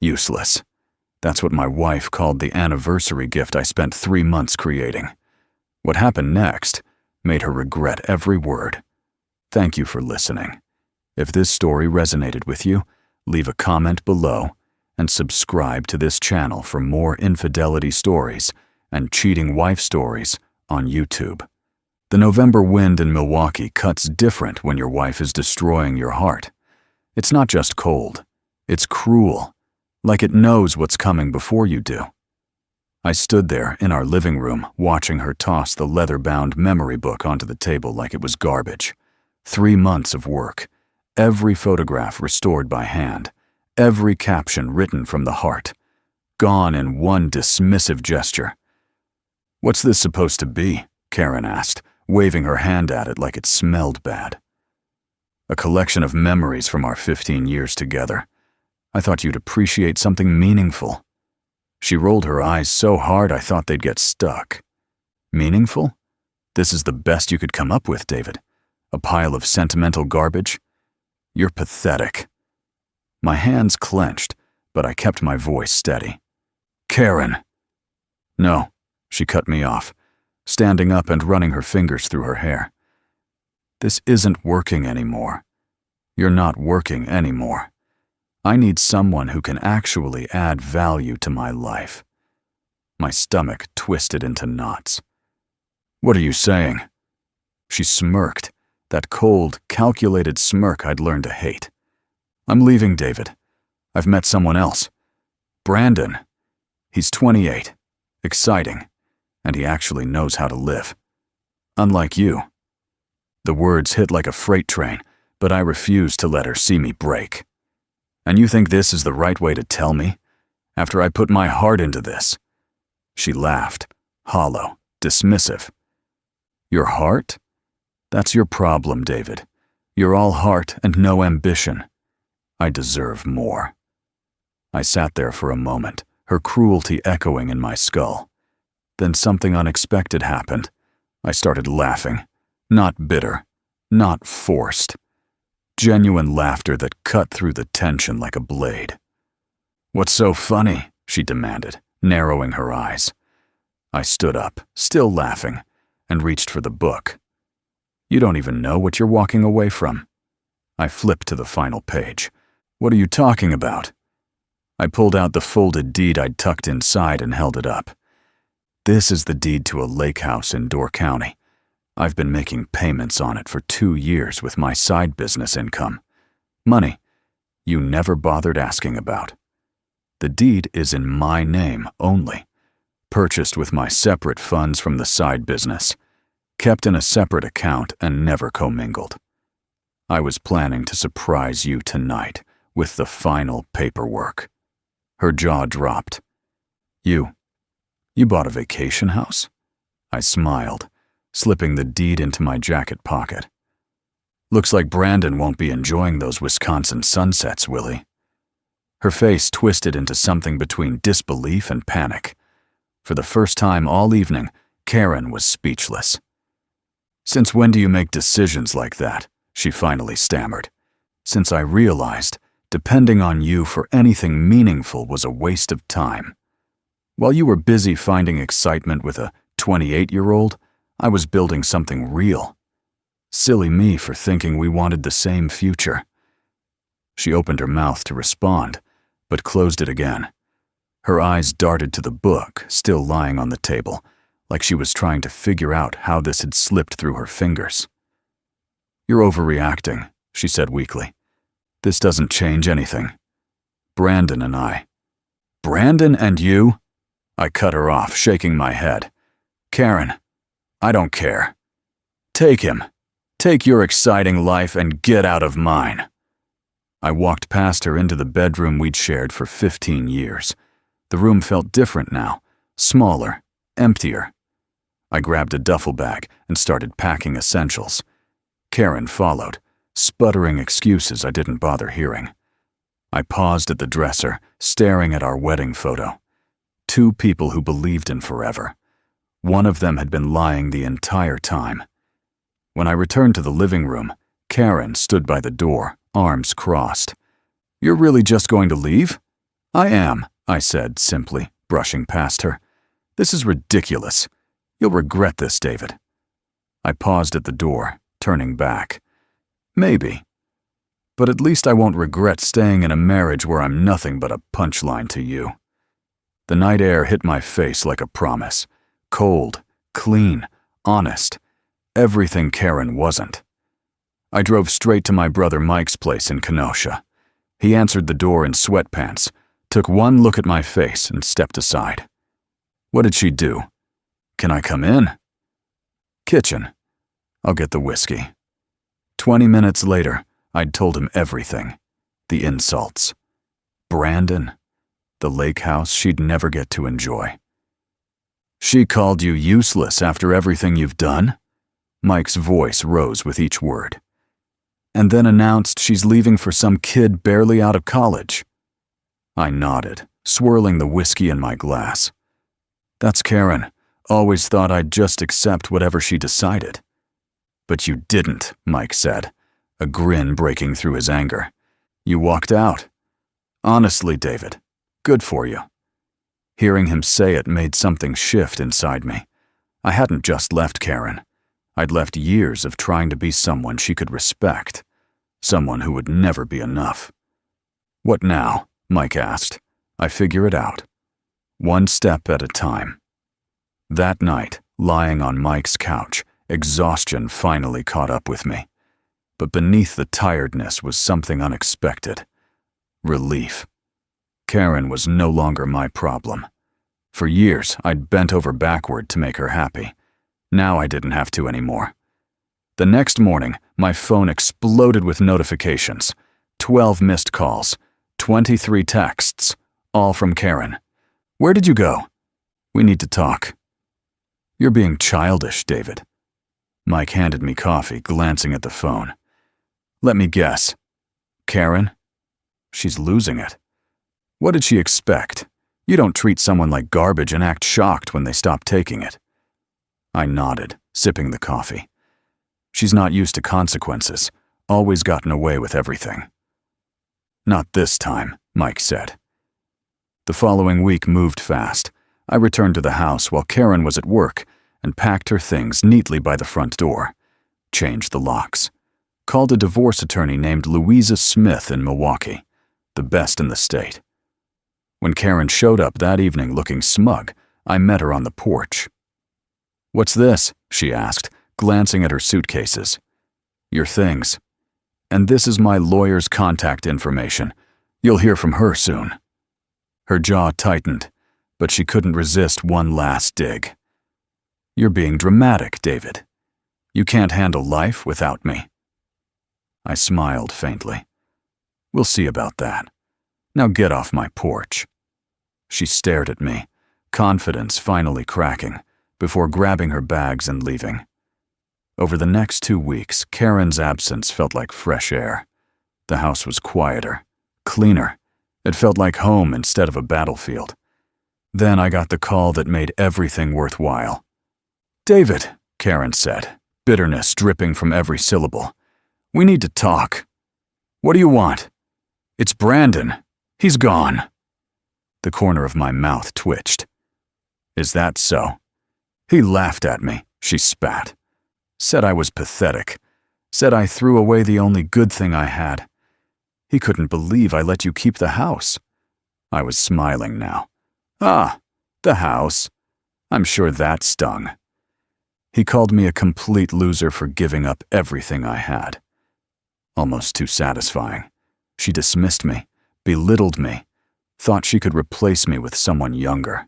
Useless. That's what my wife called the anniversary gift I spent 3 months creating. What happened next made her regret every word. Thank you for listening. If this story resonated with you, leave a comment below and subscribe to this channel for more infidelity stories and cheating wife stories on YouTube. The November wind in Milwaukee cuts different when your wife is destroying your heart. It's not just cold, it's cruel, like it knows what's coming before you do. I stood there in our living room watching her toss the leather-bound memory book onto the table like it was garbage. 3 months of work, every photograph restored by hand, every caption written from the heart, gone in one dismissive gesture. "What's this supposed to be?" Karen asked, waving her hand at it like it smelled bad. "A collection of memories from our 15 years together. I thought you'd appreciate something meaningful." She rolled her eyes so hard I thought they'd get stuck. "Meaningful? This is the best you could come up with, David? A pile of sentimental garbage? You're pathetic." My hands clenched, but I kept my voice steady. "Karen!" "No," she cut me off, standing up and running her fingers through her hair. "This isn't working anymore. You're not working anymore. I need someone who can actually add value to my life." My stomach twisted into knots. "What are you saying?" She smirked, that cold, calculated smirk I'd learned to hate. "I'm leaving, David. I've met someone else. Brandon. He's 28, exciting, and he actually knows how to live. Unlike you." The words hit like a freight train, but I refused to let her see me break. "And you think this is the right way to tell me? After I put my heart into this?" She laughed, hollow, dismissive. "Your heart? That's your problem, David. You're all heart and no ambition. I deserve more." I sat there for a moment, her cruelty echoing in my skull. Then something unexpected happened. I started laughing, not bitter, not forced. Genuine laughter that cut through the tension like a blade. "What's so funny?" she demanded, narrowing her eyes. I stood up, still laughing, and reached for the book. "You don't even know what you're walking away from." I flipped to the final page. "What are you talking about?" I pulled out the folded deed I'd tucked inside and held it up. "This is the deed to a lake house in Door County. I've been making payments on it for 2 years with my side business income. Money you never bothered asking about. The deed is in my name only, purchased with my separate funds from the side business, kept in a separate account and never commingled. I was planning to surprise you tonight with the final paperwork." Her jaw dropped. You bought a vacation house?" I smiled, slipping the deed into my jacket pocket. "Looks like Brandon won't be enjoying those Wisconsin sunsets, will he?" Her face twisted into something between disbelief and panic. For the first time all evening, Karen was speechless. "Since when do you make decisions like that?" she finally stammered. "Since I realized depending on you for anything meaningful was a waste of time. While you were busy finding excitement with a 28-year-old, I was building something real. Silly me for thinking we wanted the same future." She opened her mouth to respond, but closed it again. Her eyes darted to the book, still lying on the table, like she was trying to figure out how this had slipped through her fingers. "You're overreacting," she said weakly. "This doesn't change anything. Brandon and I." "Brandon and you?" I cut her off, shaking my head. "Karen, I don't care. Take him. Take your exciting life and get out of mine." I walked past her into the bedroom we'd shared for 15 years. The room felt different now, smaller, emptier. I grabbed a duffel bag and started packing essentials. Karen followed, sputtering excuses I didn't bother hearing. I paused at the dresser, staring at our wedding photo. 2 people who believed in forever. One of them had been lying the entire time. When I returned to the living room, Karen stood by the door, arms crossed. "You're really just going to leave?" I am, I said simply, brushing past her. This is ridiculous. You'll regret this, David. I paused at the door, turning back. Maybe. But at least I won't regret staying in a marriage where I'm nothing but a punchline to you. The night air hit my face like a promise. Cold, clean, honest. Everything Karen wasn't. I drove straight to my brother Mike's place in Kenosha. He answered the door in sweatpants, took one look at my face, and stepped aside. What did she do? Can I come in? Kitchen. I'll get the whiskey. 20 minutes later, I'd told him everything. The insults. Brandon. The lake house she'd never get to enjoy. She called you useless after everything you've done? Mike's voice rose with each word. And then announced she's leaving for some kid barely out of college. I nodded, swirling the whiskey in my glass. That's Karen. Always thought I'd just accept whatever she decided. But you didn't, Mike said, a grin breaking through his anger. You walked out. Honestly, David, good for you. Hearing him say it made something shift inside me. I hadn't just left Karen. I'd left years of trying to be someone she could respect, someone who would never be enough. What now? Mike asked. I figure it out. One step at a time. That night, lying on Mike's couch, exhaustion finally caught up with me. But beneath the tiredness was something unexpected. Relief. Karen was no longer my problem. For years, I'd bent over backward to make her happy. Now I didn't have to anymore. The next morning, my phone exploded with notifications. 12 missed calls, 23 texts, all from Karen. Where did you go? We need to talk. You're being childish, David. Mike handed me coffee, glancing at the phone. Let me guess. Karen? She's losing it. What did she expect? You don't treat someone like garbage and act shocked when they stop taking it. I nodded, sipping the coffee. She's not used to consequences, always gotten away with everything. Not this time, Mike said. The following week moved fast. I returned to the house while Karen was at work and packed her things neatly by the front door. Changed the locks. Called a divorce attorney named Louisa Smith in Milwaukee, the best in the state. When Karen showed up that evening looking smug, I met her on the porch. What's this? She asked, glancing at her suitcases. Your things. And this is my lawyer's contact information. You'll hear from her soon. Her jaw tightened, but she couldn't resist one last dig. You're being dramatic, David. You can't handle life without me. I smiled faintly. We'll see about that. Now get off my porch. She stared at me, confidence finally cracking, before grabbing her bags and leaving. Over the next 2 weeks, Karen's absence felt like fresh air. The house was quieter, cleaner. It felt like home instead of a battlefield. Then I got the call that made everything worthwhile. David, Karen said, bitterness dripping from every syllable. We need to talk. What do you want? It's Brandon. He's gone. The corner of my mouth twitched. Is that so? He laughed at me, she spat. Said I was pathetic. Said I threw away the only good thing I had. He couldn't believe I let you keep the house. I was smiling now. Ah, the house. I'm sure that stung. He called me a complete loser for giving up everything I had. Almost too satisfying. She dismissed me, belittled me, thought she could replace me with someone younger.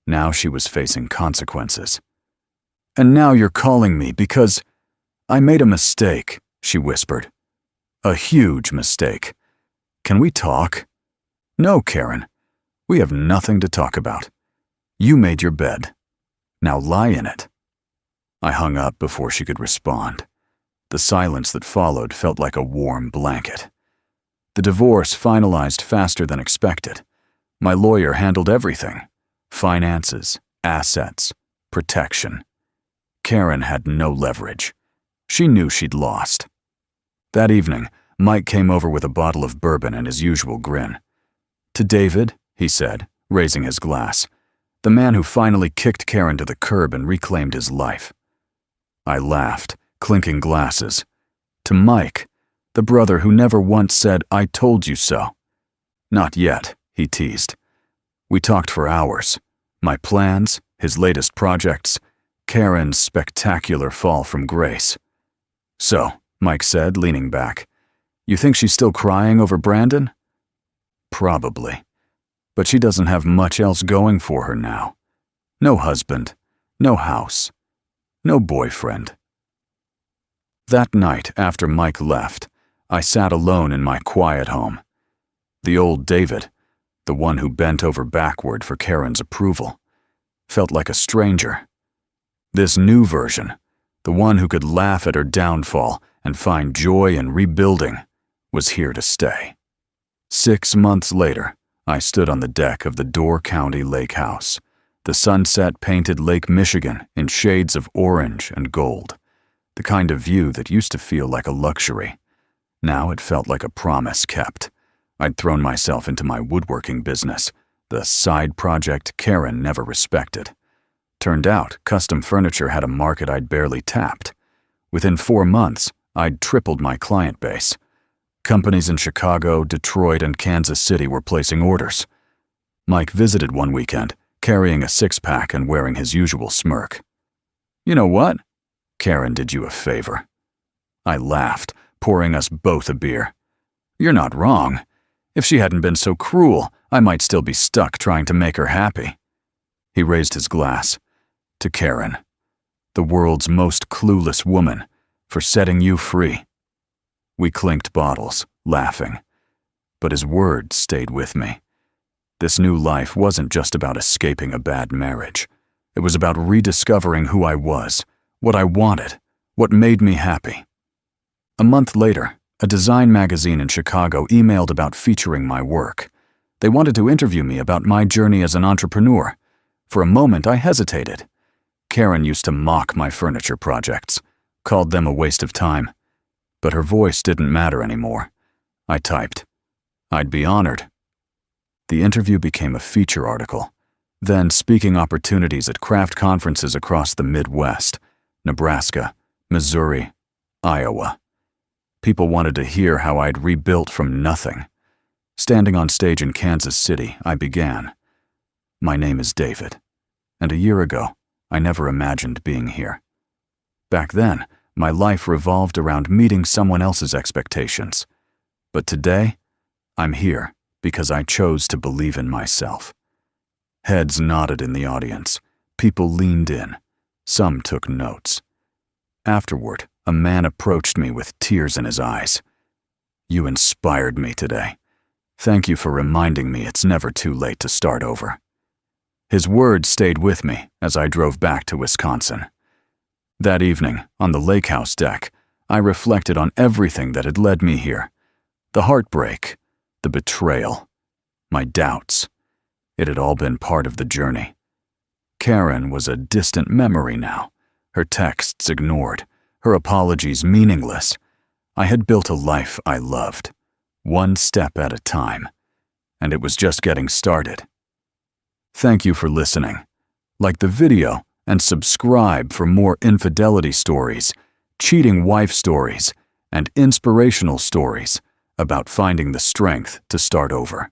Now she was facing consequences. And now you're calling me because I made a mistake, she whispered. A huge mistake. Can we talk? No, Karen. We have nothing to talk about. You made your bed. Now lie in it. I hung up before she could respond. The silence that followed felt like a warm blanket. The divorce finalized faster than expected. My lawyer handled everything. Finances, assets, protection. Karen had no leverage. She knew she'd lost. That evening, Mike came over with a bottle of bourbon and his usual grin. To David, he said, raising his glass, the man who finally kicked Karen to the curb and reclaimed his life. I laughed, clinking glasses. To Mike, the brother who never once said, "I told you so." Not yet, he teased. We talked for hours. My plans, his latest projects, Karen's spectacular fall from grace. So, Mike said, leaning back, you think she's still crying over Brandon? Probably. But she doesn't have much else going for her now. No husband, no house, no boyfriend. That night, after Mike left, I sat alone in my quiet home. The old David, the one who bent over backward for Karen's approval, felt like a stranger. This new version, the one who could laugh at her downfall and find joy in rebuilding, was here to stay. 6 months later, I stood on the deck of the Door County Lake House, the sunset-painted Lake Michigan in shades of orange and gold, the kind of view that used to feel like a luxury. Now it felt like a promise kept. I'd thrown myself into my woodworking business, the side project Karen never respected. Turned out, custom furniture had a market I'd barely tapped. Within 4 months, I'd tripled my client base. Companies in Chicago, Detroit, and Kansas City were placing orders. Mike visited one weekend, carrying a six-pack and wearing his usual smirk. You know what? Karen did you a favor. I laughed, pouring us both a beer. You're not wrong. If she hadn't been so cruel, I might still be stuck trying to make her happy. He raised his glass. To Karen, the world's most clueless woman, for setting you free. We clinked bottles, laughing. But his words stayed with me. This new life wasn't just about escaping a bad marriage. It was about rediscovering who I was, what I wanted, what made me happy. A month later, a design magazine in Chicago emailed about featuring my work. They wanted to interview me about my journey as an entrepreneur. For a moment, I hesitated. Karen used to mock my furniture projects, called them a waste of time. But her voice didn't matter anymore. I typed, I'd be honored. The interview became a feature article, then speaking opportunities at craft conferences across the Midwest, Nebraska, Missouri, Iowa. People wanted to hear how I'd rebuilt from nothing. Standing on stage in Kansas City, I began. My name is David, and a year ago, I never imagined being here. Back then, my life revolved around meeting someone else's expectations. But today, I'm here because I chose to believe in myself. Heads nodded in the audience. People leaned in. Some took notes. Afterward, a man approached me with tears in his eyes. You inspired me today. Thank you for reminding me it's never too late to start over. His words stayed with me as I drove back to Wisconsin. That evening, on the lake house deck, I reflected on everything that had led me here. The heartbreak, the betrayal, my doubts. It had all been part of the journey. Karen was a distant memory now, her texts ignored, her apologies meaningless. I had built a life I loved, one step at a time, and it was just getting started. Thank you for listening. Like the video and subscribe for more infidelity stories, cheating wife stories, and inspirational stories about finding the strength to start over.